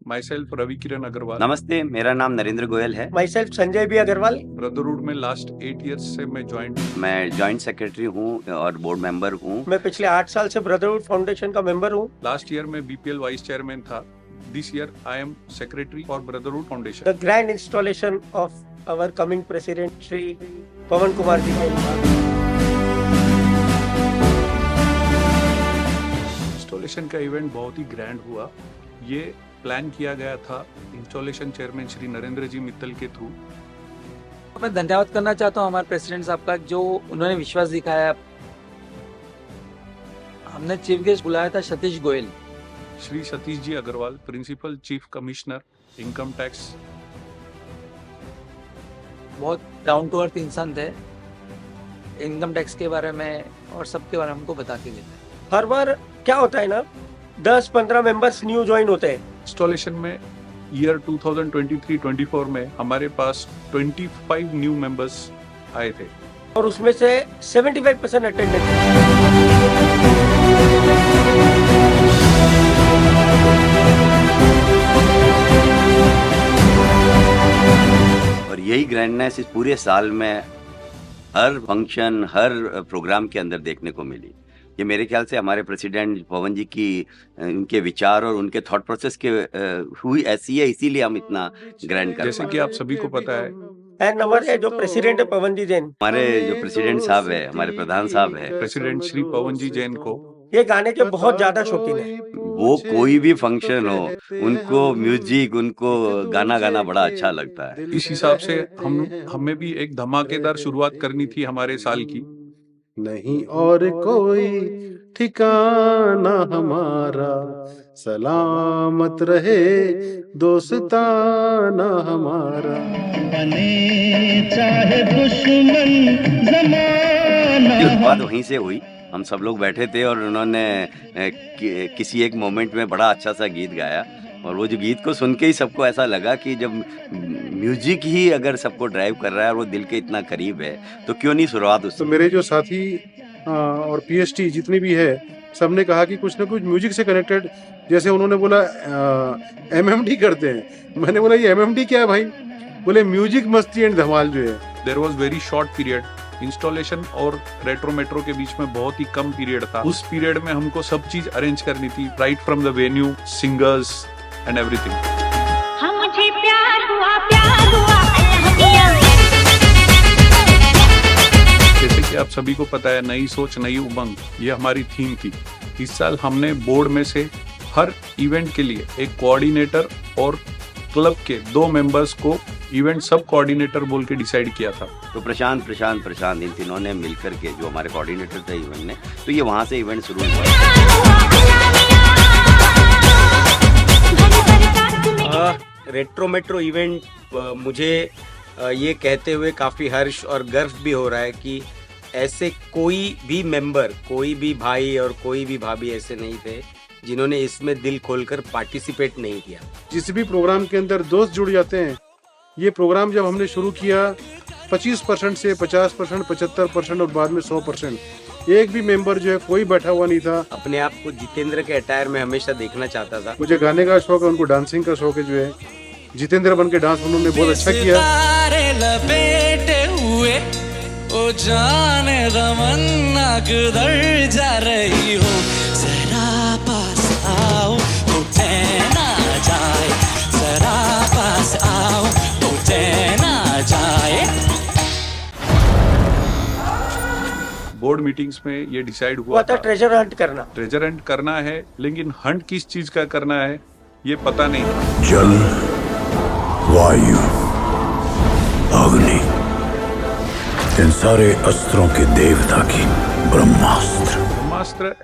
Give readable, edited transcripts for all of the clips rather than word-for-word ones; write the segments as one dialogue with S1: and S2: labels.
S1: My self Ravi Kiran Agarwal.
S2: नमस्ते, मेरा नाम नरेंद्र गोयल है।
S3: Myself Sanjay B Agarwal.
S1: Brotherhood में लास्ट 8 इयर्स से मैं
S2: जॉइंट सेक्रेटरी हूँ और बोर्ड मेंबर हूँ।
S3: मैं पिछले 8 साल से ब्रदरहुड फाउंडेशन का मेंबर हूँ।
S1: लास्ट ईयर में बीपीएल वाइस चेयरमैन था। This year I am secretary for Brotherhood Foundation.
S3: The grand installation of our coming president Shri Pawan Kumar ji का
S1: इंस्टॉलेशन का इवेंट बहुत ही ग्रैंड हुआ। ये प्लान किया गया था इंस्टॉलेशन चेयरमैन श्री नरेंद्र जी मित्तल के थ्रू।
S4: मैं धन्यवाद करना चाहता हूँ हमारे प्रेसिडेंट साहब का, जो उन्होंने विश्वास दिखाया। हमने चीफ गेस्ट बुलाया था Satish Goyal.
S1: Shri Satish ji Agarwal, principal chief commissioner income tax.
S4: बहुत डाउन टू अर्थ इंसान थे, इनकम टैक्स के बारे में और सबके बारे में हमको बता के गए।
S3: हर बार क्या होता है ना, 10-15 मेंबर्स न्यू ज्वाइन होते हैं।
S1: इंस्टॉलेशन में ईयर 2023-24 में हमारे पास 25 न्यू मेंबर्स आए थे
S3: और उसमें से 75% अटेंडेंस।
S2: और यही ग्रैंडनेस इस पूरे साल में हर फंक्शन, हर प्रोग्राम के अंदर देखने को मिली। ये मेरे ख्याल से हमारे प्रेसिडेंट पवन जी की उनके विचार और उनके थॉट प्रोसेस के हुई ऐसी है, इसीलिए हम इतना ग्रैंड कर।
S1: जैसे कि आप सभी को पता है,
S3: एंड नंबर है जो प्रेसिडेंट है पवन जी जैन।
S2: हमारे जो प्रेसिडेंट साहब है, हमारे प्रधान साहब है,
S1: प्रेसिडेंट श्री पवन जी जैन को
S3: ये गाने के बहुत ज्यादा शौकीन है।
S2: वो कोई भी फंक्शन हो, उनको म्यूजिक, उनको गाना गाना बड़ा अच्छा लगता है।
S1: इस हिसाब से हमें भी एक धमाकेदार शुरुआत करनी थी हमारे साल की।
S5: नहीं और कोई ठिकाना हमारा, सलामत रहे दोस्ताना हमारा।
S6: बने चाहे दुश्मन जमाना।
S2: बात वहीं से हुई। हम सब लोग बैठे थे और उन्होंने किसी एक मोमेंट में बड़ा अच्छा सा गीत गाया, और वो जो गीत को सुन के ही सबको ऐसा लगा कि जब म्यूजिक ही अगर सबको ड्राइव कर रहा है और वो दिल के इतना करीब है, तो क्यों नहीं शुरुआत उससे।
S5: तो मेरे जो साथी और पीएचटी जितनी भी है, सबने कहा कि कुछ ना कुछ म्यूजिक से कनेक्टेड। जैसे उन्होंने बोला एमएमडी करते हैं, मैंने बोला ये एमएमडी क्या है भाई? बोले म्यूजिक मस्ती एंड धमाल जो है।
S1: There was very short period. Installation और रेट्रो मेट्रो के बीच में बहुत ही कम पीरियड था। उस पीरियड में हमको सब चीज अरेंज करनी थी, right from the venue, singers and everything.
S7: मुझे प्यार हुआ अल्लाह।
S1: जैसे कि आप सभी को पता है, नई सोच नई उमंग, ये हमारी थीम थी। इस साल हमने बोर्ड में से हर इवेंट के लिए एक कोऑर्डिनेटर और क्लब के 2 मेंबर्स को इवेंट सब कोऑर्डिनेटर बोल के डिसाइड किया था।
S2: तो प्रशांत इन तीनों ने मिलकर के, जो हमारे कोऑर्डिनेटर थे इवेंट ने, तो ये वहाँ से इवेंट शुरू हुआ।
S8: रेट्रो मेट्रो इवेंट मुझे ये कहते हुए काफ़ी हर्ष और गर्व भी हो रहा है कि ऐसे कोई भी मेंबर, कोई भी भाई और कोई भी भाभी ऐसे नहीं थे जिन्होंने इसमें दिल खोलकर पार्टिसिपेट नहीं किया।
S5: जिस भी प्रोग्राम के अंदर दोस्त जुड़ जाते हैं। ये प्रोग्राम जब हमने शुरू किया 25% से 50%, 75% और बाद में 100%। एक भी मेंबर जो है कोई बैठा हुआ नहीं था।
S8: अपने आप को जितेंद्र के अटायर में हमेशा देखना चाहता था।
S5: मुझे गाने का शौक है, उनको डांसिंग का शौक है। जो है जितेंद्र बन के डांस उन्होंने बहुत अच्छा किया।
S6: लपेटे हुए ओ जाने तमन्ना किधर जा रही हो, जरा पास आओ तो ना जाए, जरा पास आओ तो ना जाए।
S1: बोर्ड मीटिंग्स में ये डिसाइड हुआ था
S3: ट्रेजर हंट करना
S1: है, लेकिन हंट किस चीज का करना है ये पता नहीं था।
S9: जल, वायु, अग्नि, इन सारे अस्त्रों के देवता की
S1: ब्रह्मास्त्र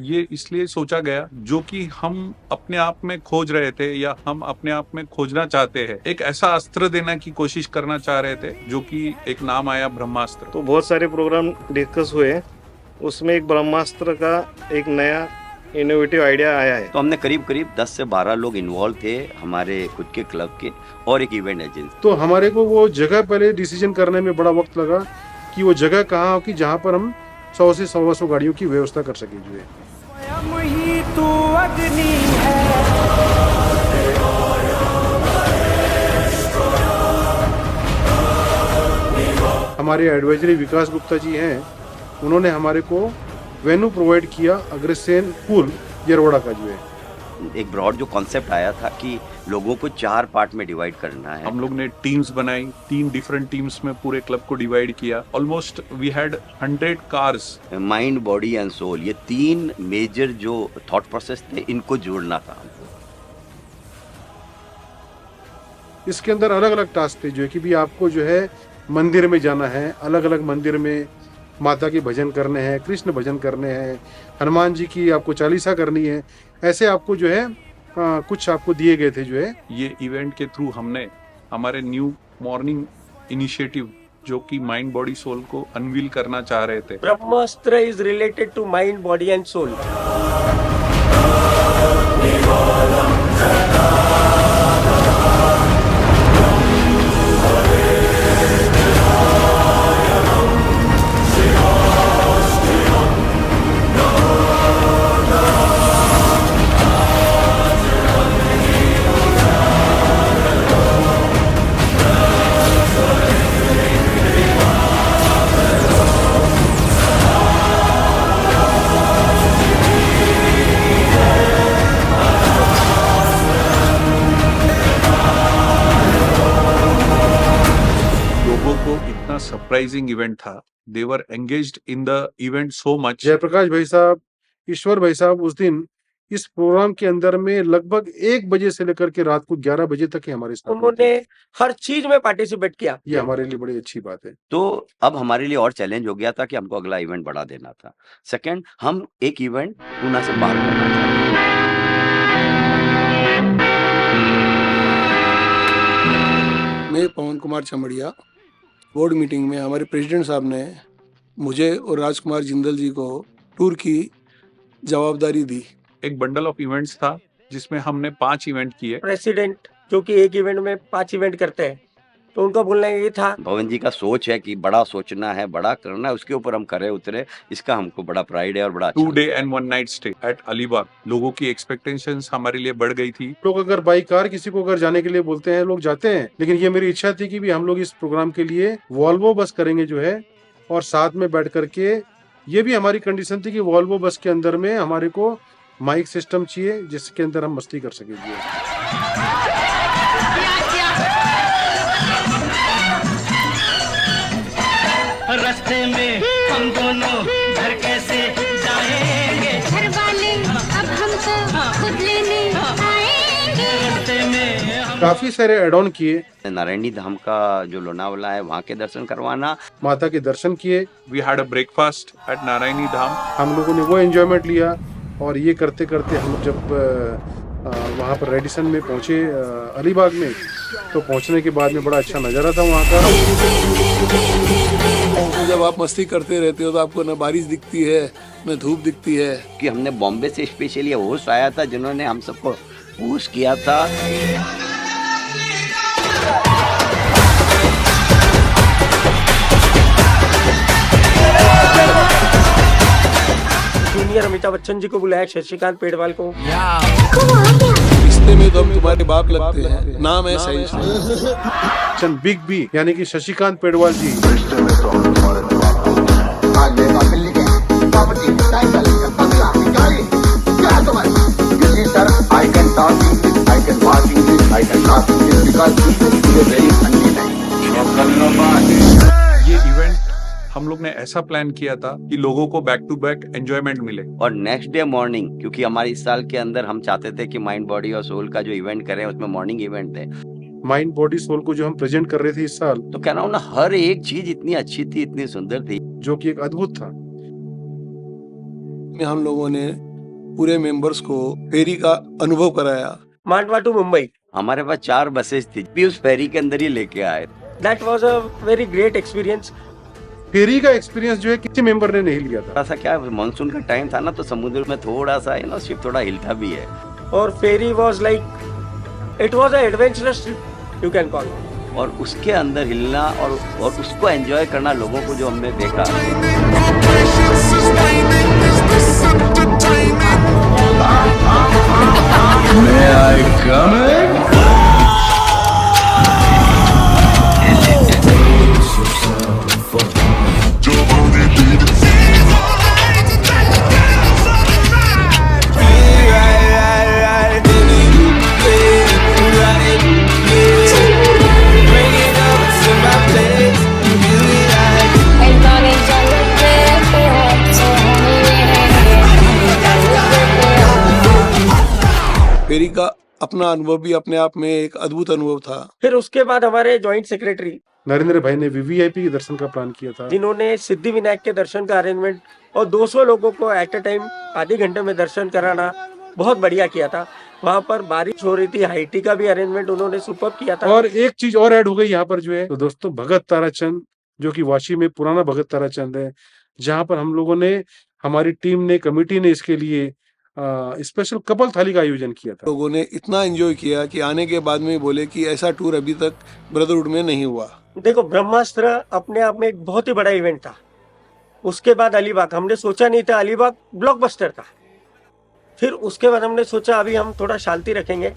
S1: ये इसलिए सोचा गया, जो कि हम अपने आप में खोज रहे थे या हम अपने आप में खोजना चाहते हैं। एक ऐसा अस्त्र देने की कोशिश करना चाह रहे थे, जो कि एक नाम आया ब्रह्मास्त्र।
S10: तो बहुत सारे प्रोग्राम डिस्कस हुए, उसमें एक ब्रह्मास्त्र का एक नया इनोवेटिव आइडिया आया है।
S2: तो हमने करीब 10 से 12 लोग इन्वॉल्व थे, हमारे खुद के क्लब के और एक इवेंट एजेंसी।
S5: तो हमारे को वो जगह पहले डिसीजन करने में बड़ा वक्त लगा कि वो जगह कहाँ हो कि जहाँ पर हम 100 से 125 गाड़ियों की व्यवस्था कर सके। जो है
S6: स्वयं ही तू अग्नि है।
S5: हमारे एडवाइजरी विकास गुप्ता जी हैं, उन्होंने हमारे को वेन्यू प्रोवाइड किया अग्रसेन पूल येरवड़ा का जो है।
S2: एक ब्रॉड जो कॉन्सेप्ट आया था कि लोगों को 4 पार्ट में डिवाइड करना है।
S1: हम लोग ने टीम्स बनाई, 3 डिफरेंट टीम्स में पूरे क्लब को डिवाइड किया। Almost we had 100 cars.
S2: Mind, body and soul, ये 3 मेजर जो थॉट प्रोसेस थे, इनको जोड़ना था हमको।
S5: इसके अंदर अलग अलग टास्क थे, जो है कि भी आपको जो है मंदिर में जाना है, अलग अलग मंदिर में माता के भजन करने हैं, कृष्ण भजन करने हैं, हनुमान जी की आपको चालीसा करनी है। ऐसे आपको जो है कुछ आपको दिए गए थे जो है।
S1: ये इवेंट के थ्रू हमने हमारे न्यू मॉर्निंग इनिशिएटिव जो कि माइंड बॉडी सोल को अनवील करना चाह रहे थे।
S3: Brahmastra is related to mind, body and soul.
S1: Surprising event था। They were engaged in the event so much.
S5: Jayprakash भाई साहब, ईश्वर भाई साहब उस दिन इस प्रोग्राम के अंदर में लगभग 1 बजे से लेकर के रात को 11 बजे तक ही हमारे साथ
S3: उन्होंने हर चीज में पार्टिसिपेट किया।
S5: ये हमारे लिए बड़ी अच्छी बात है।
S2: तो अब हमारे लिए और चैलेंज हो गया था कि हमको अगला इवेंट बढ़ा देना था। सेकंड, हम एक इवेंट पूना से बाहर करना चाहते थे।
S11: मैं पवन कुमार चमड़िया, बोर्ड मीटिंग में हमारे प्रेसिडेंट साहब ने मुझे और राजकुमार जिंदल जी को टूर की जवाबदारी दी।
S1: एक बंडल ऑफ इवेंट्स था जिसमें हमने 5 इवेंट किए।
S3: प्रेसिडेंट जो कि एक इवेंट में 5 इवेंट करते हैं, तो उनका बोलना ये था,
S2: भवन जी का सोच है कि बड़ा सोचना है, बड़ा करना है, उसके ऊपर हम करे उतरे। इसका हमको बड़ा प्राइड है और बड़ा
S1: 2 day and 1 night stay eight Alibag. लोगों की एक्सपेक्टेशंस हमारे लिए बढ़ गई थी।
S5: लोग अगर बाई कार किसी को अगर जाने के लिए बोलते हैं, लोग जाते हैं, लेकिन ये मेरी इच्छा थी कि भी हम लोग इस प्रोग्राम के लिए वॉल्वो बस करेंगे जो है, और साथ में बैठ करके ये भी हमारी कंडीशन थी कि वॉल्वो बस के अंदर में हमारे को माइक सिस्टम चाहिए जिसके अंदर हम मस्ती कर सकेंगे।
S6: रास्ते में हम दोनों घर कैसे जाएंगे,
S7: घर वाले अब हमको खुद लेने आएंगे।
S6: रास्ते में
S5: काफी सारे एड ऑन किए।
S2: नारायणी धाम का जो लोनावाला है, वहाँ के दर्शन करवाना,
S5: माता के दर्शन किए।
S1: We had a breakfast at Narayani Dham.
S5: हम लोगों ने वो एंजॉयमेंट लिया, और ये करते करते हम जब वहाँ पर रेडिसन में पहुँचे अलीबाग में, तो पहुँचने के बाद में बड़ा अच्छा नज़ारा था वहाँ का।
S11: तो जब आप मस्ती करते रहते हो तो आपको न बारिश दिखती है न धूप दिखती है।
S2: कि हमने बॉम्बे से स्पेशली होस्ट आया था जिन्होंने हम सबको पुश किया था।
S3: जूनियर अमिताभ बच्चन जी को बुलाया, शशिकांत पेडवाल को।
S11: रिश्ते में तो हम तुम्हारे बाप लगते हैं, नाम है सही
S5: बिग बी यानी कि शशिकांत पेडवाल जी।
S1: ये इवेंट हम लोग ने ऐसा प्लान किया था कि लोगों को बैक टू बैक एंजॉयमेंट मिले।
S2: और नेक्स्ट डे मॉर्निंग, क्योंकि हमारे इस साल के अंदर हम चाहते थे कि माइंड, बॉडी और सोल का जो इवेंट करें उसमें मॉर्निंग इवेंट थे।
S5: माइंड, बॉडी, सोल को जो हम प्रेजेंट कर रहे थे इस साल,
S2: तो कह रहा हूँ ना, हर एक चीज इतनी अच्छी थी, इतनी सुंदर थी,
S5: जो कि एक अद्भुत था।
S11: हम लोगों ने पूरे मेंबर्स को फेरी का अनुभव कराया।
S3: मांडवा टू मुंबई
S2: हमारे पास 4 बसेस थी, भी उस फेरी के अंदर ही लेके आए।
S3: That was a very great experience.
S5: Ferry का एक्सपीरियंस जो है किसी मेंबर ने नहीं लिया था।
S2: थोड़ा सा क्या, मानसून का टाइम था ना, तो समुद्र में थोड़ा सा शिप थोड़ा हिलता भी है।
S3: और ferry was like, it was a adventurous trip you can call.
S2: और उसके अंदर हिलना और उसको एंजॉय करना, लोगों को जो हमने देखा।
S9: May I come in?
S11: मेरी का अपना अनुभव भी अपने आप में एक अद्भुत अनुभव था।
S3: फिर उसके बाद हमारे जॉइंट सेक्रेटरी
S5: नरेंद्र भाई ने वीवीआईपी के दर्शन का प्लान किया था,
S3: जिन्होंने सिद्धि विनायक के दर्शन का अरेंजमेंट और 200 लोगों को एट अ टाइम आधे घंटे में दर्शन कराना बहुत बढ़िया किया था। वहाँ पर बारिश हो रही थी, हाईटी का भी अरेंजमेंट उन्होंने सुपर किया था।
S5: और एक चीज और ऐड हो गई यहाँ पर जो है, तो दोस्तों भगत ताराचंद, जो कि वाशी में पुराना भगत ताराचंद है, जहाँ पर हम लोगों ने, हमारी टीम ने, कमेटी ने इसके लिए स्पेशल कपल थाली का आयोजन किया था।
S11: लोगों ने इतना एंजॉय किया कि आने के बाद में बोले कि ऐसा टूर अभी तक ब्रदरहुड में नहीं हुआ।
S3: देखो, ब्रह्मास्त्र अपने आप में एक बहुत ही बड़ा इवेंट था। उसके बाद अलीबाग, हमने सोचा नहीं था, अलीबाग ब्लॉकबस्टर था। फिर उसके बाद हमने सोचा अभी हम थोड़ा शांति रखेंगे।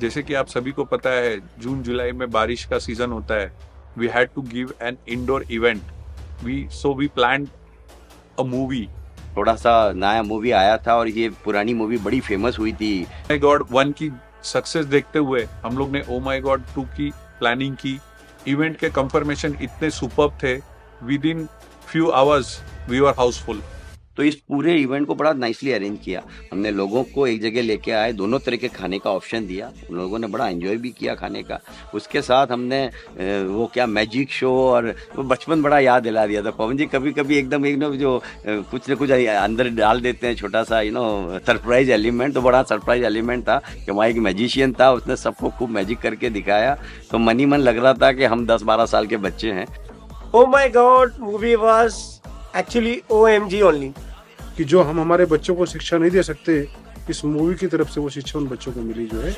S1: जैसे कि आप सभी को पता है, जून जुलाई में बारिश का सीजन होता है। We had to give an indoor event, we planned a movie.
S2: थोड़ा सा नया मूवी आया था और ये पुरानी मूवी बड़ी फेमस हुई थी।
S1: माय गॉड 1 की सक्सेस देखते हुए हम लोग ने ओ माय गॉड 2 की प्लानिंग की। इवेंट के कंफर्मेशन इतने सुपर्ब थे, within few hours we were house full.
S2: तो इस पूरे इवेंट को बड़ा नाइसली अरेंज किया हमने, लोगों को एक जगह लेके आए, दोनों तरह के खाने का ऑप्शन दिया, उन लोगों ने बड़ा एंजॉय भी किया खाने का। उसके साथ हमने वो क्या मैजिक शो और वो बचपन बड़ा याद दिला दिया था। पवन जी कभी कभी एकदम जो कुछ न कुछ अंदर डाल देते हैं, छोटा सा सरप्राइज एलिमेंट, तो बड़ा सरप्राइज एलिमेंट था कि वहाँ एक मैजिशियन था, उसने सबको खूब मैजिक करके दिखाया। तो मन ही मन लग रहा था कि हम 10-12 साल के बच्चे हैं।
S3: Oh my God movie was actually OMG only,
S5: कि जो हम हमारे बच्चों को शिक्षा नहीं दे सकते, इस मूवी की तरफ से वो शिक्षा उन बच्चों को मिली जो है।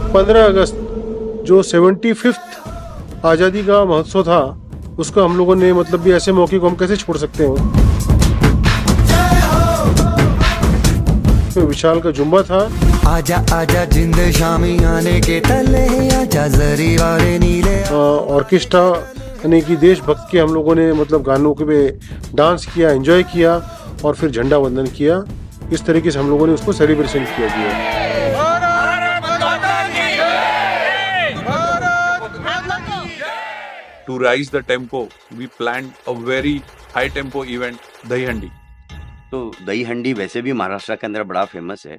S5: पंद्रह अगस्त जो 75th आज़ादी का महोत्सव था, उसको हम लोगों ने, मतलब भी ऐसे मौके को हम कैसे छोड़ सकते हैं। तो विशाल का जुम्बा था,
S12: आजा आजा जिंद शामी आने के तले, आजा जरी वाले नीले।
S5: ऑर्केस्ट्रा यानी कि देशभक्त के हम लोगों ने मतलब गानों के पे डांस किया, एंजॉय किया और फिर झंडा वंदन किया। इस तरीके से हम लोगों ने उसको सेलिब्रेशन किया गया।
S1: To rise the tempo, we planned a very high tempo event, दही हंडी।
S2: तो दही हंडी वैसे भी महाराष्ट्र के अंदर बड़ा फेमस है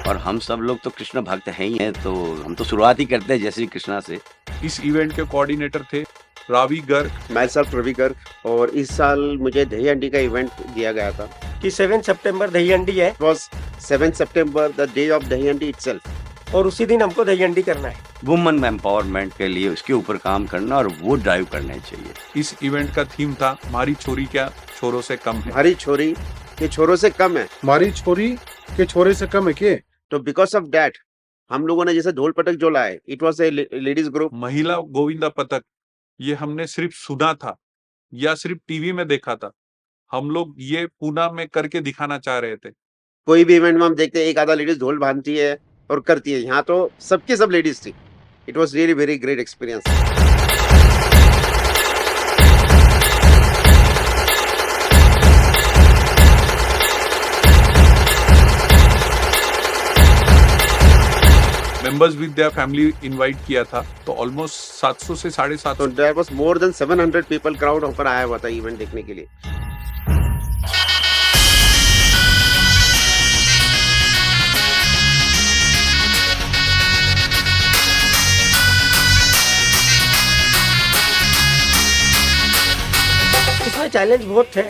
S2: और हम सब लोग तो कृष्ण भक्त हैं ही हैं, तो हम तो शुरुआत ही करते हैं जय श्री कृष्णा से।
S1: इस इवेंट के कोऑर्डिनेटर थे रावी गर्ग।
S13: मैं सब रवि गर्ग, और इस साल मुझे दही हंडी का इवेंट दिया गया था
S3: कि 7 सितंबर दही हंडी है।
S13: It was 7 September, the day of दही हंडी इटसेल्फ,
S3: और उसी दिन हमको दही हंडी करना है।
S2: वुमन एम्पावरमेंट के लिए उसके ऊपर काम करना और वो ड्राइव करना चाहिए।
S1: इस इवेंट का थीम था हमारी छोरी क्या छोरों से कम है।
S13: हमारी छोरी के छोरों से कम है,
S5: हमारी छोरी के छोरे से कम है के।
S13: तो बिकॉज ऑफ दैट हम लोगों ने जैसे ढोल पटक जो लाए, it was a ladies group.
S1: महिला गोविंदा पथक, ये हमने सिर्फ सुना था या सिर्फ टीवी में देखा था, हम लोग ये पूना में करके दिखाना चाह रहे थे।
S13: कोई भी इवेंट में हम देखते हैं एक आधा लेडीज ढोल बांधती है और करती है, यहाँ तो सबकी सब लेडीज थी। It was really very great experience.
S1: Members with their family invite किया था, तो ऑलमोस्ट 700 से 750।
S13: तो there was more than 700 people crowd ऊपर आया हुआ था इवेंट देखने के लिए।
S3: इसमें चैलेंज बहुत थे,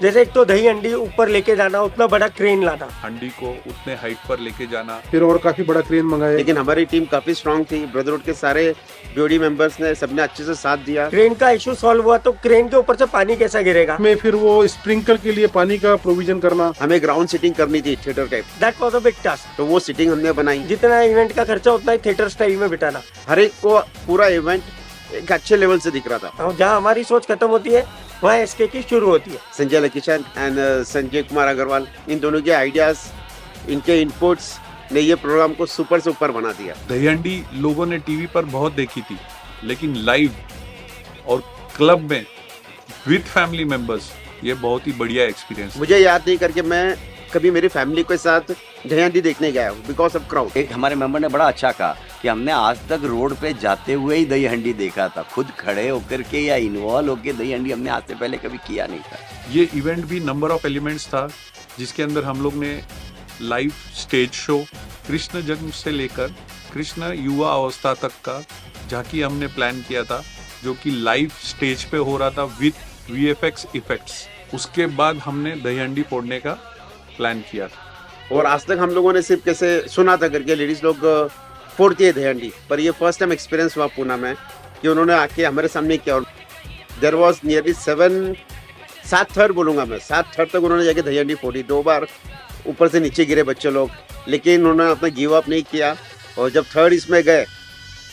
S3: जैसे एक तो दही हंडी ऊपर लेके जाना, उतना बड़ा क्रेन लाना,
S1: हंडी को उतने हाइट पर लेके जाना,
S5: फिर और काफी बड़ा क्रेन मंगाया।
S13: लेकिन हमारी टीम काफी स्ट्रांग थी, ब्रदरहुड के सारे बॉडी मेंबर्स ने सबने अच्छे से साथ दिया।
S3: क्रेन का इशू सॉल्व हुआ, तो क्रेन के ऊपर से पानी कैसा गिरेगा,
S5: में फिर वो स्प्रिंकल के लिए पानी का प्रोविजन करना।
S13: हमें ग्राउंड सीटिंग करनी थी theatre type,
S3: that was a big task.
S13: तो वो सीटिंग हमने बनाई।
S3: जितना इवेंट का खर्चा उतना ही थिएटर स्टाइल में बिठाना।
S13: हर एक को पूरा इवेंट एक अच्छे लेवल से दिख रहा था।
S3: जहाँ हमारी सोच खत्म होती है वहाँ एसके की शुरू होती है।
S13: संजय लकीचंद एंड संजय कुमार अग्रवाल, इन दोनों के आइडियाज, इनके इनपुट्स ने ये प्रोग्राम को सुपर से ऊपर बना दिया।
S1: दही हंडी लोगों ने टीवी पर बहुत देखी थी, लेकिन लाइव और क्लब में विद फैमिली मेंबर्स ये बहुत ही बढ़िया एक्सपीरियंस।
S13: मुझे याद नहीं करके मैं कभी मेरी फैमिली के साथ दही हंडी देखने गया हूँ बिकॉज ऑफ क्राउड।
S2: एक हमारे मेंबर ने बड़ा अच्छा कहा कि हमने आज तक रोड पे जाते हुए ही दही हंडी देखा था, खुद खड़े होकर के या इन्वॉल्व होकर दही हंडी हमने आज से पहले कभी किया नहीं था।
S1: ये इवेंट भी नंबर ऑफ एलिमेंट्स था, जिसके अंदर हम लोग ने लाइव स्टेज शो, कृष्ण जन्म से लेकर कृष्ण युवा अवस्था तक का झांकी हमने प्लान किया था, जो कि लाइव स्टेज पे हो रहा था विद VFX इफेक्ट्स। उसके बाद हमने दही हंडी फोड़ने का प्लान किया था।
S13: और आज तक हम लोगों ने सिर्फ कैसे सुना था करके लेडीज लोग फोड़ती है दही हंडी, पर ये फर्स्ट टाइम एक्सपीरियंस हुआ पूना में कि उन्होंने आके हमारे सामने किया। और देयर वाज नियरली 7 थर बोलूँगा मैं, 7 थर तक उन्होंने जाके दही हंडी फोड़ी। 2 बार ऊपर से नीचे गिरे बच्चे लोग, लेकिन उन्होंने अपना गिव अप नहीं किया। और जब थर्ड इसमें गए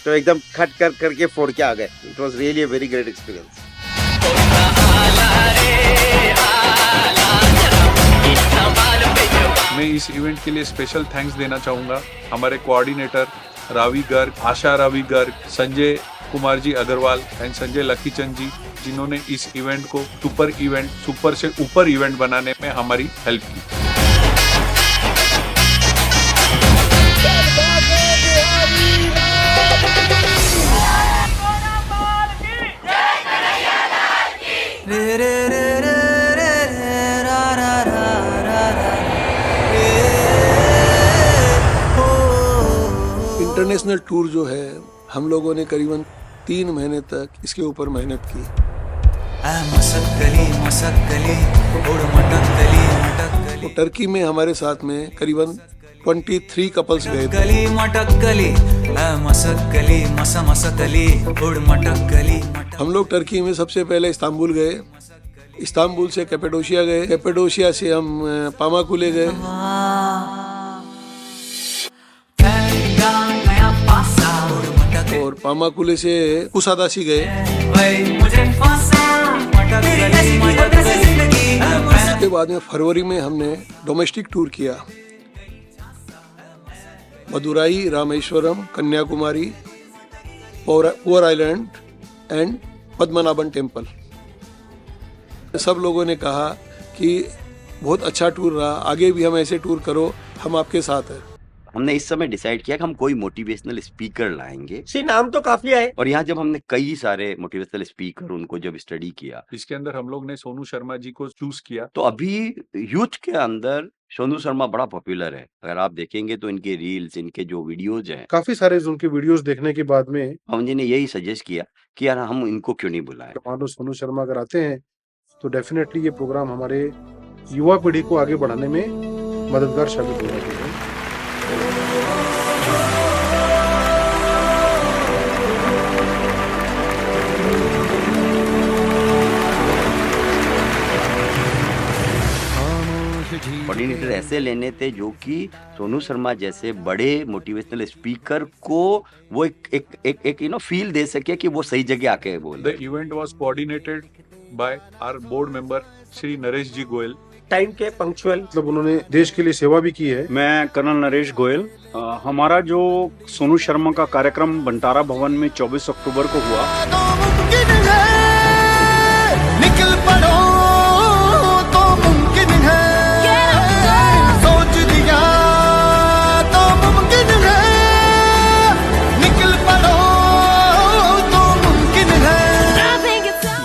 S13: तो एकदम खट करके फोड़ के आ गए। It was really a very great experience.
S1: मैं इस इवेंट के लिए स्पेशल थैंक्स देना चाहूँगा हमारे कोऑर्डिनेटर रावी गर्ग, आशा रावी गर्ग, संजय कुमार जी अग्रवाल एंड संजय लखीचंद जी, जिन्होंने इस इवेंट को सुपर से ऊपर इवेंट बनाने में हमारी हेल्प की।
S11: इंटरनेशनल टूर जो है हम लोगों ने करीबन 3 महीने तक इसके ऊपर मेहनत की। तो टर्की में हमारे साथ में करीबन 23 कपल्स गए थे। हम लोग टर्की में सबसे पहले इस्तांबुल गए, इस्तांबुल से कैपेडोशिया गए, कैपेडोशिया से हम पामाकुले गए, और पामाकुले से कुसादासी गए। उसके बाद में फरवरी में हमने डोमेस्टिक टूर किया, Madurai, Rameswaram, Kanyakumari, poor island and Padmanabhan temple. सब लोगों ने कहा कि बहुत अच्छा टूर रहा, आगे भी हम ऐसे टूर करो, हम आपके साथ हैं।
S2: हमने इस समय डिसाइड किया कि हम कोई मोटिवेशनल स्पीकर लाएंगे।
S3: नाम तो काफी आए,
S2: और यहाँ जब हमने कई सारे मोटिवेशनल स्पीकर उनको जब स्टडी किया,
S1: इसके अंदर हम लोग ने सोनू शर्मा जी को चूज किया।
S2: तो अभी यूथ के अंदर सोनू शर्मा बड़ा पॉपुलर है। अगर आप देखेंगे तो इनके रील्स, इनके जो वीडियोज हैं,
S5: काफी सारे उनके वीडियोस देखने के बाद में
S2: पवन जी ने यही सजेस्ट किया कि यार हम इनको क्यों नहीं बुलाएं।
S5: मानो सोनू शर्मा अगर आते हैं तो डेफिनेटली ये प्रोग्राम हमारे युवा पीढ़ी को आगे बढ़ाने में मददगार साबित होगा।
S2: कोऑर्डिनेटर ऐसे लेने थे जो कि सोनू शर्मा जैसे बड़े मोटिवेशनल स्पीकर को वो एक फील दे सके कि वो सही जगह आके बोले।
S1: The event was coordinated by our board member Shri Naresh ji Goyal.
S3: Time के पंक्चुअल,
S5: मतलब उन्होंने देश के लिए सेवा भी की है।
S14: मैं कर्नल नरेश गोयल। हमारा जो सोनू शर्मा का कार्यक्रम बंटारा भवन में 24 अक्टूबर को हुआ,
S12: निकल पड़ो तो मुमकिन है, सोच लिया तो मुमकिन है, निकल पड़ो तो मुमकिन है।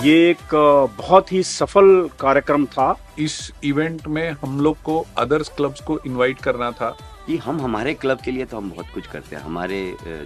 S14: ये एक बहुत ही सफल कार्यक्रम था।
S1: इस इवेंट में हम लोग को अदर्स क्लब्स को इनवाइट करना था
S2: कि हम हमारे क्लब के लिए तो हम बहुत कुछ करते हैं, हमारे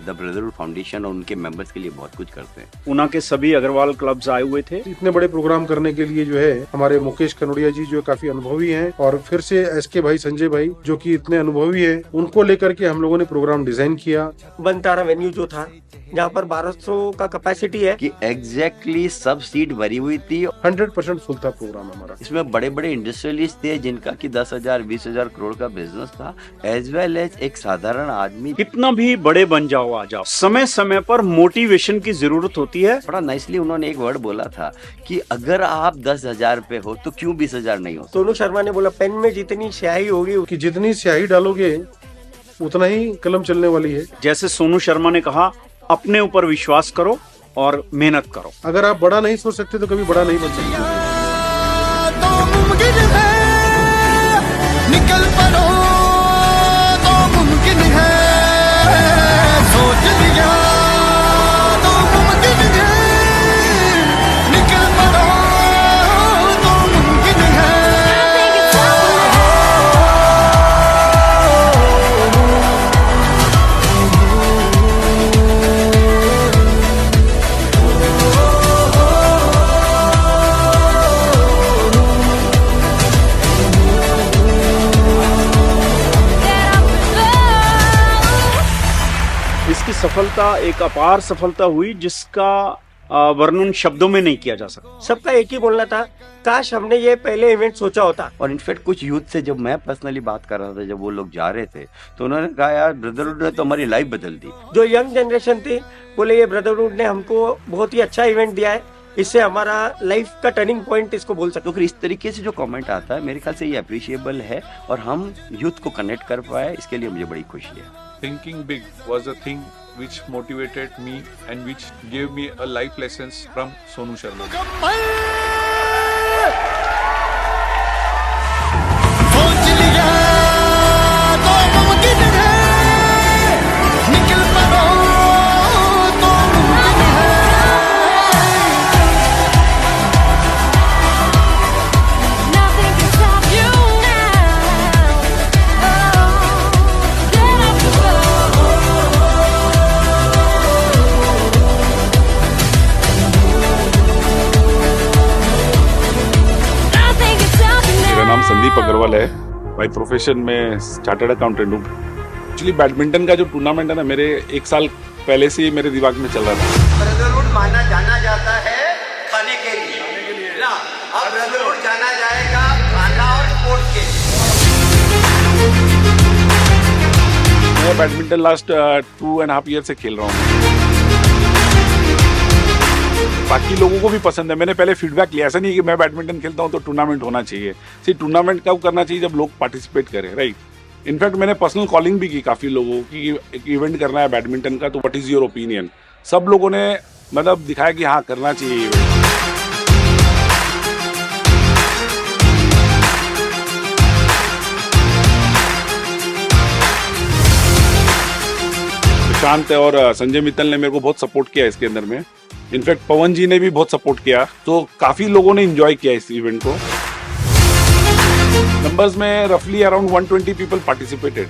S2: द ब्रदरहुड फाउंडेशन और उनके मेंबर्स के लिए बहुत कुछ करते हैं।
S14: ऊना के सभी अग्रवाल क्लब्स आए हुए थे।
S5: इतने बड़े प्रोग्राम करने के लिए जो है हमारे मुकेश कनोडिया जी जो काफी अनुभवी हैं, और फिर से SK भाई, संजय भाई जो कि इतने अनुभवी हैं, उनको लेकर के हम लोगों ने प्रोग्राम डिजाइन किया।
S3: बनतारा वेन्यू जो था जहाँ पर 1200 का कैपेसिटी है,
S2: कि एग्जैक्टली सब सीट भरी हुई थी,
S5: 100% फुल था प्रोग्राम हमारा।
S2: इसमें बड़े बड़े इंडस्ट्रियलिस्ट थे जिनका कि 10,000 20,000 करोड़ का बिजनेस था, एज वेल एज एक साधारण आदमी।
S14: कितना भी बड़े बन जाओ आ जाओ, समय समय पर मोटिवेशन की जरूरत होती है।
S2: बड़ा नाइसली उन्होंने एक वर्ड बोला था कि अगर आप 10,000 पे हो तो क्यों 20,000 नहीं हो।
S3: सोनू शर्मा ने बोला पेन में जितनी स्याही होगी,
S5: कि जितनी स्याही डालोगे उतना ही कलम चलने वाली है।
S14: जैसे सोनू शर्मा ने कहा, अपने ऊपर विश्वास करो और मेहनत करो।
S5: अगर आप बड़ा नहीं सोच सकते तो कभी बड़ा नहीं बन सकते।
S12: निकल पड़ो तो मुमकिन है, सोच लिया तो मुमकिन है, निकल पड़ो तो मुमकिन है।
S14: इसकी सफलता एक अपार सफलता हुई जिसका वर्णन शब्दों में नहीं किया जा सकता।
S3: सबका एक ही बोलना था, काश हमने ये पहले इवेंट सोचा होता।
S2: और इनफैक्ट कुछ यूथ से जब मैं पर्सनली बात कर रहा था, जब वो लोग जा रहे थे, तो उन्होंने कहा यार ब्रदरहुड ने तो हमारी लाइफ बदल दी।
S3: जो यंग जनरेशन थी, बोले ये ब्रदरहुड ने हमको बहुत ही अच्छा इवेंट दिया है, इससे हमारा लाइफ का टर्निंग पॉइंट इसको बोल सकते।
S2: तो फिर इस तरीके से जो कमेंट आता है, मेरे ख्याल से ये अप्रिशिएबल है और हम यूथ को कनेक्ट कर पाए, इसके लिए मुझे बड़ी खुशी है।
S1: Thinking big was a thing which motivated me and which gave me a life lessons from Sonu Sharma.
S12: सोच लिया तो मुमकिन है, निकल पड़ो तो मुमकिन है।
S7: Nothing can stop you now. Oh, get up and go. Nothing can stop you now.
S15: मेरा नाम संदीप अग्रवाल है। भाई प्रोफेशन में चार्टर्ड अकाउंटेंट हूँ। एक्चुअली बैडमिंटन का जो टूर्नामेंट है ना, मेरे 1 साल पहले से ही मेरे दिमाग में चल रहा था।
S2: ब्रदरहुड माना जाना जाता है खाने के लिए ना, अब ब्रदरहुड जाना जाएगा खाना और स्पोर्ट्स के लिए।
S15: मैं बैडमिंटन लास्ट 2.5 ईयर से खेल रहा हूँ। बाकी लोगों को भी पसंद है। मैंने पहले फीडबैक लिया, ऐसा नहीं कि मैं बैडमिंटन खेलता हूँ तो टूर्नामेंट होना चाहिए। सिर्फ टूर्नामेंट कब करना चाहिए, जब लोग पार्टिसिपेट करें, राइट। इनफैक्ट मैंने पर्सनल कॉलिंग भी की काफ़ी लोगों की, एक इवेंट करना है बैडमिंटन का, तो व्हाट इज़ योर ओपिनियन। सब लोगों ने मतलब दिखाया कि हाँ करना चाहिए इवेंट। प्रशांत और संजय मित्तल ने मेरे को बहुत सपोर्ट किया इसके अंदर में। इनफैक्ट पवन जी ने भी बहुत सपोर्ट किया, तो काफी लोगों ने एंजॉय किया इस इवेंट को। नंबर्स में रफली अराउंड 120 पीपल पार्टिसिपेटेड।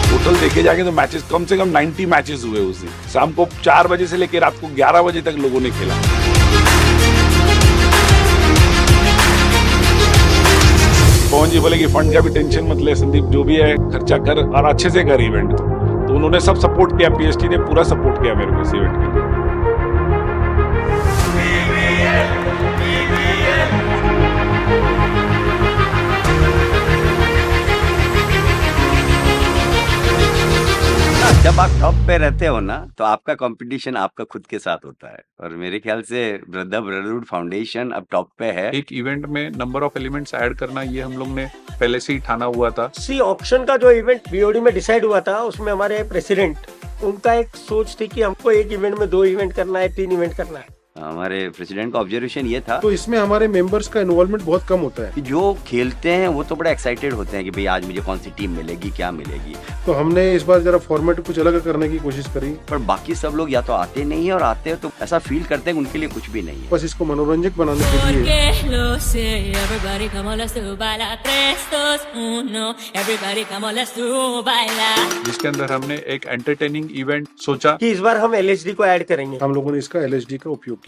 S15: टोटल देखे जाएंगे तो मैचेस कम से कम 90 मैचेस हुए उस दिन। शाम को 4 बजे से लेकर रात को 11 बजे तक लोगों ने खेला। पवन जी बोले कि फंड का भी टेंशन मत ले संदीप, जो भी है खर्चा कर और अच्छे से कर इवेंट। तो उन्होंने सब सपोर्ट किया, पीएसटी ने पूरा सपोर्ट किया मेरे को इस इवेंट के लिए।
S2: जब आप टॉप पे रहते हो ना, तो आपका कंपटीशन आपका खुद के साथ होता है। और मेरे ख्याल से ब्रदरहुड फाउंडेशन अब टॉप पे है।
S1: एक इवेंट में नंबर ऑफ एलिमेंट्स ऐड करना, ये हम लोग ने पहले से ही ठाना हुआ था।
S3: सी ऑप्शन का जो इवेंट बीओडी में डिसाइड हुआ था, उसमें हमारे प्रेसिडेंट, उनका एक सोच थी कि हमको एक इवेंट में 2 इवेंट करना है, 3 इवेंट करना है।
S2: हमारे प्रेसिडेंट का ऑब्जर्वेशन ये था,
S5: तो इसमें हमारे मेंबर्स का इन्वॉल्वमेंट बहुत कम होता है।
S2: कि जो खेलते हैं वो तो बड़ा एक्साइटेड होते हैं कि भाई आज मुझे कौन सी टीम मिलेगी, क्या मिलेगी।
S5: तो हमने इस बार जरा फॉर्मेट कुछ अलग करने की कोशिश करी।
S2: पर बाकी सब लोग या तो आते नहीं है, और आते हैं तो ऐसा फील करते हैं कि उनके लिए कुछ भी नहीं है।
S5: बस इसको मनोरंजक बनाने के लिए।
S1: जिसके अंदर हमने एक एंटरटेनिंग इवेंट सोचा
S3: कि इस बार हम एलएचडी को ऐड करेंगे।
S5: हम लोगों ने इसका एलएचडी का उपयोग किया।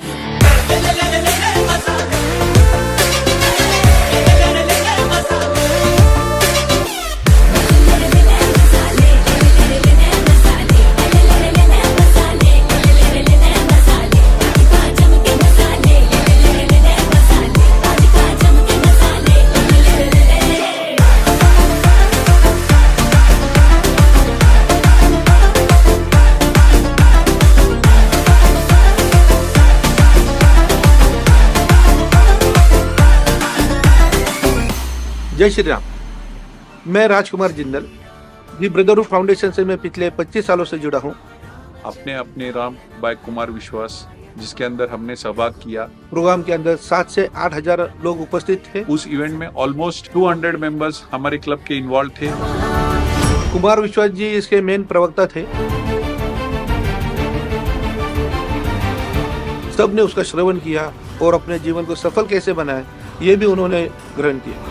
S16: जय श्री राम। मैं राजकुमार जिंदल, दी ब्रदरहुड फाउंडेशन से मैं पिछले 25 सालों से जुड़ा हूँ।
S1: अपने अपने राम बाय कुमार विश्वास, जिसके अंदर हमने सहभाग किया।
S16: प्रोग्राम के अंदर 7 से 8 हजार लोग उपस्थित थे।
S1: उस इवेंट में ऑलमोस्ट 200 मेंबर्स हमारे क्लब के इन्वॉल्व थे।
S16: कुमार विश्वास जी इसके मेन प्रवक्ता थे। सबने उसका श्रवण किया और अपने जीवन को सफल कैसे बनाए ये भी उन्होंने ग्रहण किया।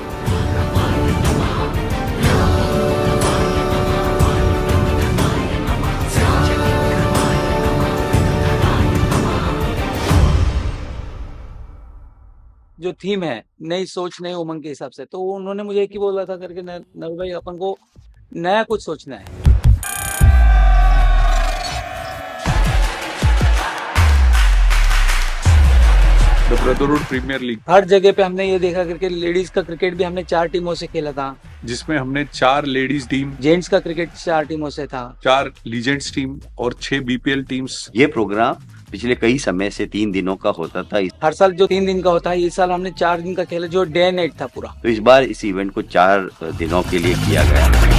S4: जो थीम है नई सोच नई उमंग के हिसाब से, तो उन्होंने मुझे एक ही बोला था करके, नवल भाई अपन को नया कुछ सोचना है।
S1: द ब्रदरहुड प्रीमियर लीग,
S4: हर जगह पे हमने ये देखा करके लेडीज का क्रिकेट भी हमने 4 टीमों से खेला था,
S1: जिसमें हमने 4 लेडीज टीम,
S4: जेंट्स का क्रिकेट 4 टीमों से था,
S1: 4 लीजेंड्स टीम और 6 बीपीएल टीम्स।
S2: ये प्रोग्राम पिछले कई समय से 3 दिनों का होता था।
S4: हर साल जो 3 दिन का होता है, इस साल हमने 4 दिन का खेला, जो डे एंड नाइट था पूरा।
S2: तो इस बार इस इवेंट को 4 दिनों के लिए किया गया।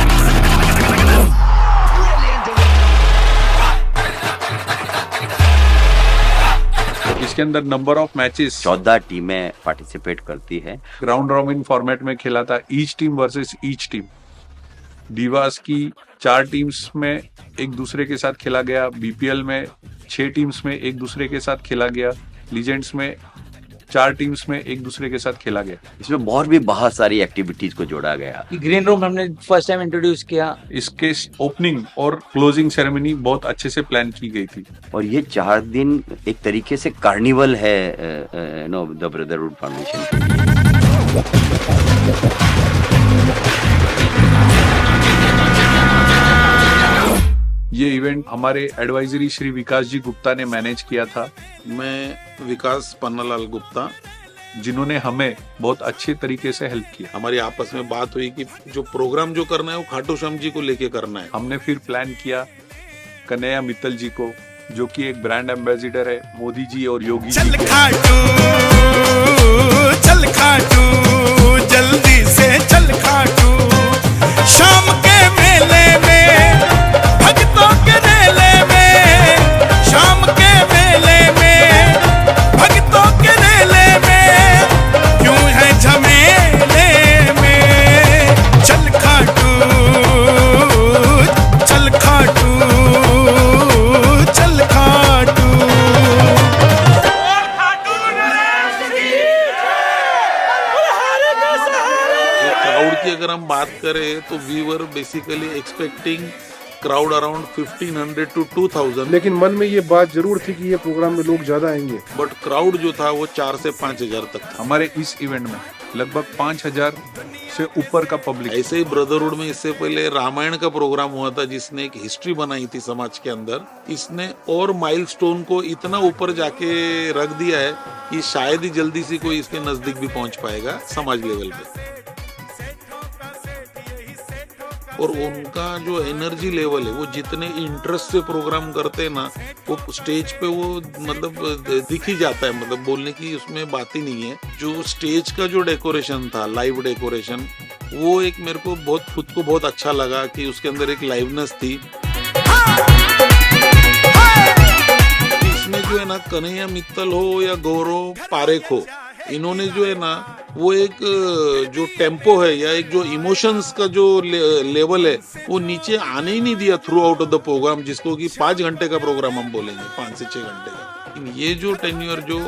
S1: इसके अंदर नंबर ऑफ मैचेस
S2: 14 टीमें पार्टिसिपेट करती है।
S1: राउंड रॉबिन फॉर्मेट में खेला था, each team versus each team. डीवास की 4 टीम्स में एक दूसरे के साथ खेला गया, बीपीएल में 6 टीम्स में एक दूसरे के साथ खेला गया, लीजेंड्स में 4 टीम्स में एक दूसरे के साथ खेला गया।
S2: इसमें और भी बहुत सारी एक्टिविटीज को जोड़ा गया।
S4: ग्रीन रूम हमने फर्स्ट टाइम इंट्रोड्यूस किया।
S1: इसके ओपनिंग और क्लोजिंग सेरेमनी बहुत अच्छे से प्लान की गई थी।
S2: और ये 4 दिन एक तरीके से कार्निवल है द ब्रदरहुड फाउंडेशन।
S1: ये इवेंट हमारे एडवाइजरी श्री विकास जी गुप्ता ने मैनेज किया था।
S17: मैं विकास पन्नालाल गुप्ता,
S1: जिन्होंने हमें बहुत अच्छे तरीके से हेल्प किया।
S17: हमारी आपस में बात हुई कि जो प्रोग्राम जो करना है वो खाटू श्याम जी को लेके करना है।
S1: हमने फिर प्लान किया कन्हैया मित्तल जी को, जो कि एक ब्रांड एम्बेसडर है मोदी जी और योगी जी के।
S18: चल खाटू जल्दी से चल खाटू, शाम के मेले में भक्तों के मेले में, शाम के मेले में भक्तों के मेले में, क्यों है झमेले में। चल खाटू चल खाटू चल खाटू।
S17: क्राउड की अगर हम बात करें तो we were basically expecting crowd around 1500 to 2000,
S5: लेकिन मन में ये बात जरूर थी कि ये प्रोग्राम में लोग ज्यादा आएंगे।
S17: बट क्राउड जो था वो 4 से 5000 तक था।
S1: हमारे इस इवेंट में लगभग 5000 से ऊपर का पब्लिक।
S17: ऐसे ही ब्रदरहुड में इससे पहले रामायण का प्रोग्राम हुआ था, जिसने एक हिस्ट्री बनाई थी समाज के अंदर। इसने और माइलस्टोन को इतना ऊपर जाके रख दिया है कि शायद ही जल्दी से कोई इसके नजदीक भी पहुंच पाएगा समाज लेवल पे। और उनका जो एनर्जी लेवल है, वो जितने इंटरेस्ट से प्रोग्राम करते हैं ना, वो स्टेज पे वो मतलब दिख ही जाता है। मतलब बोलने की उसमें बात ही नहीं है। जो स्टेज का जो डेकोरेशन था, लाइव डेकोरेशन, वो एक मेरे को बहुत खुद को बहुत अच्छा लगा कि उसके अंदर एक लाइवनेस थी। इसमें जो है ना, कन्हैया मित्तल हो या गौरव पारेख हो, इन्होंने जो है ना वो एक जो टेम्पो है या एक जो इमोशंस का जो लेवल है वो नीचे आने ही नहीं दिया throughout of the programme, जिसको कि 5 घंटे का प्रोग्राम हम बोलेंगे, 5 से 6 घंटे का। ये जो टेन्योर जो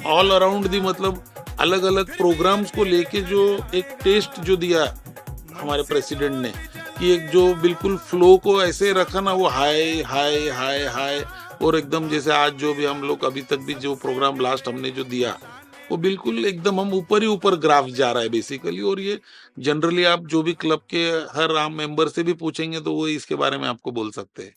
S17: ऑल अराउंड दी, मतलब अलग अलग प्रोग्राम्स को लेके जो एक टेस्ट जो दिया हमारे प्रेसिडेंट ने, कि एक जो बिल्कुल फ्लो को ऐसे रखा ना, वो हाई हाई हाई हाई, और एकदम जैसे आज जो भी हम लोग अभी तक भी जो प्रोग्राम लास्ट हमने जो दिया, वो बिल्कुल एकदम हम ऊपर ही ऊपर ग्राफ जा रहा है बेसिकली। और ये जनरली आप जो भी क्लब के हर आम मेंबर से भी पूछेंगे तो वो इसके बारे में आपको बोल सकते हैं।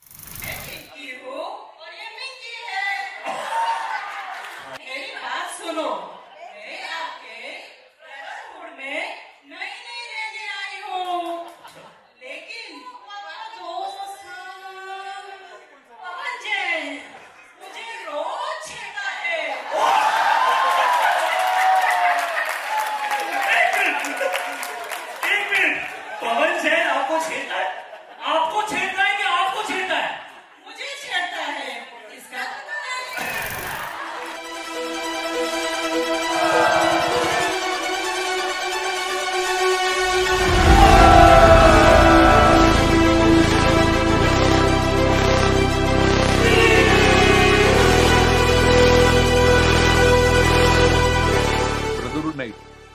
S1: नाइट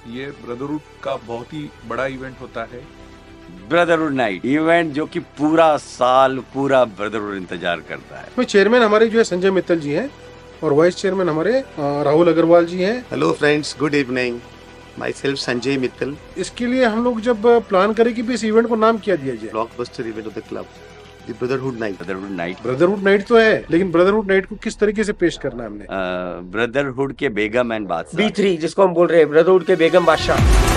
S1: ये ब्रदरहुड का बहुत ही बड़ा इवेंट होता है।
S2: ब्रदरहुड नाइट इवेंट जो कि पूरा साल पूरा ब्रदरहुड इंतजार करता है।
S5: इसमें चेयरमैन हमारे जो है संजय मित्तल जी हैं और वाइस चेयरमैन हमारे राहुल अग्रवाल जी हैं।
S13: Hello friends, good evening. My self Sanjay Mittal.
S5: इसके लिए हम लोग जब प्लान करें कि भी इस इवेंट को नाम क्या दिया जाए,
S13: blockbuster event of the club, the brotherhood night.
S5: Brotherhood night तो है, लेकिन ब्रदरहुड नाइट को किस तरीके से पेश करना है हमने?
S2: ब्रदरहुड के बेगम एंड बादशाह,
S3: B3 जिसको हम बोल रहे हैं, ब्रदरहुड के बेगम बादशाह।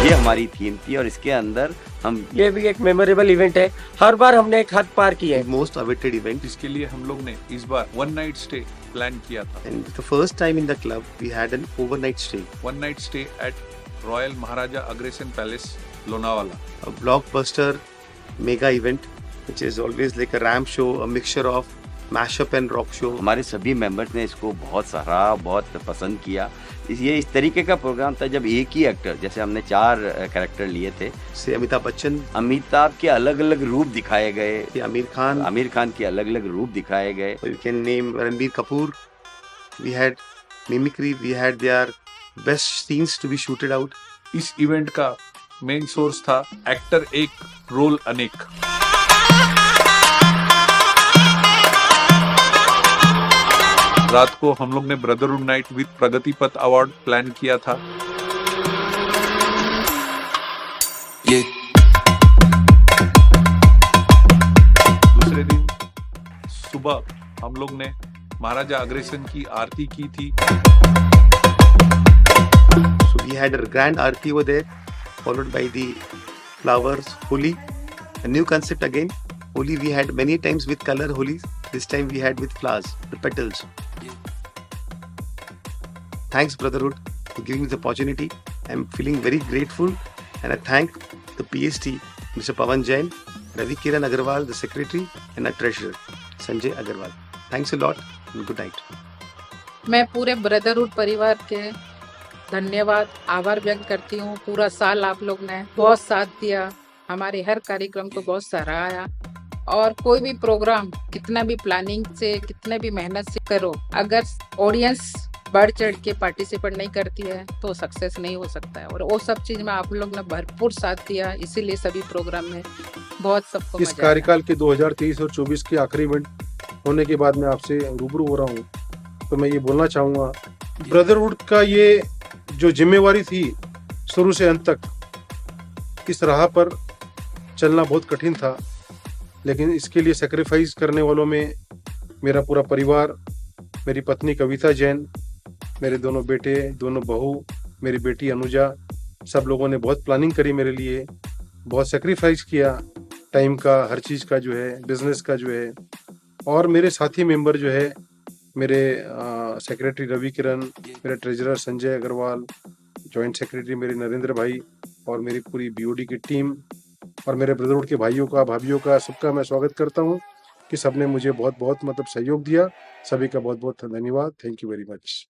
S2: ये हमारी थीम थी और इसके अंदर हम
S3: ये भी एक मेमोरेबल इवेंट है। हर बार हमने एक हद पार की है।
S13: Most awaited event.
S1: इसके लिए हम लोग ने इस बार 1 नाइट स्टे प्लान किया था।
S13: And the first time in the club we had an overnight stay.
S1: 1 night stay at Royal Maharaja Agrasen Palace Lonavala.
S13: A blockbuster mega event which is always like a ramp show, a mixture of mashup and rock show।
S2: हमारे सभी members ने इसको बहुत सराहा, बहुत पसंद किया। ये इस तरीके का प्रोग्राम था जब एक ही एक्टर, जैसे हमने 4 कैरेक्टर लिए थे,
S13: से अमिताभ बच्चन,
S2: अमिताभ के अलग अलग रूप दिखाए गए,
S13: आमिर खान
S2: के अलग अलग रूप दिखाए गए।
S13: You can name Ranbir Kapoor. We had mimicry, we had their best scenes to be shooted out।
S1: इस इवेंट का मेन सोर्स था एक्टर एक रोल अनेक। रात को हम लोग ने ब्रदरहुड नाइट विद प्रगति पथ अवार्ड प्लान किया था। दूसरे दिन सुबह हम लोग ने महाराजा अग्रसेन की आरती की थी।
S13: So we had a grand aarti over there, followed by the flowers, holi, a new concept again. Holi we had many times with color holi. This time we had with flowers, the petals. Thanks Brotherhood for giving me the opportunity. I'm feeling very grateful, and I thank the PST, Mr. Pawan Jain, Ravi Kiran Agarwal, the secretary, and our treasurer, Sanjay Agarwal. Thanks a lot and good night.
S19: मैं पूरे brotherhood परिवार के धन्यवाद, आभार व्यक्त करती हूँ। पूरा साल आप लोग ने बहुत साथ दिया, हमारे हर कार्यक्रम को बहुत सराहा। और कोई भी प्रोग्राम कितना भी प्लानिंग से, कितने भी मेहनत से करो, अगर ऑडियंस बढ़ चढ़ के पार्टिसिपेट नहीं करती है तो सक्सेस नहीं हो सकता है। और वो सब चीज में आप लोग ने भरपूर साथ दिया, इसीलिए सभी प्रोग्राम में बहुत सबको
S5: इस कार्यकाल के 2023 और 24 के आखिरी इवेंट होने के बाद मैं आपसे रूबरू हो रहा हूँ, तो मैं ये बोलना चाहूँगा, ब्रदरहुड का ये जो जिम्मेवारी थी शुरू से अंत तक, इस राह पर चलना बहुत कठिन था, लेकिन इसके लिए सेक्रीफाइस करने वालों में मेरा पूरा परिवार, मेरी पत्नी कविता जैन, मेरे दोनों बेटे, दोनों बहू, मेरी बेटी अनुजा, सब लोगों ने बहुत प्लानिंग करी मेरे लिए, बहुत सेक्रीफाइस किया टाइम का, हर चीज़ का जो है, बिजनेस का जो है। और मेरे साथी मेंबर जो है, मेरे सेक्रेटरी रवि किरण, मेरे treasurer Sanjay Agarwal, joint secretary मेरे नरेंद्र भाई, और मेरी पूरी BOD की टीम, और मेरे ब्रदरहुड के भाइयों का, भाभीयों का, सबका मैं स्वागत करता हूँ कि सबने मुझे बहुत बहुत मतलब सहयोग दिया। सभी का बहुत बहुत धन्यवाद। Thank you very much.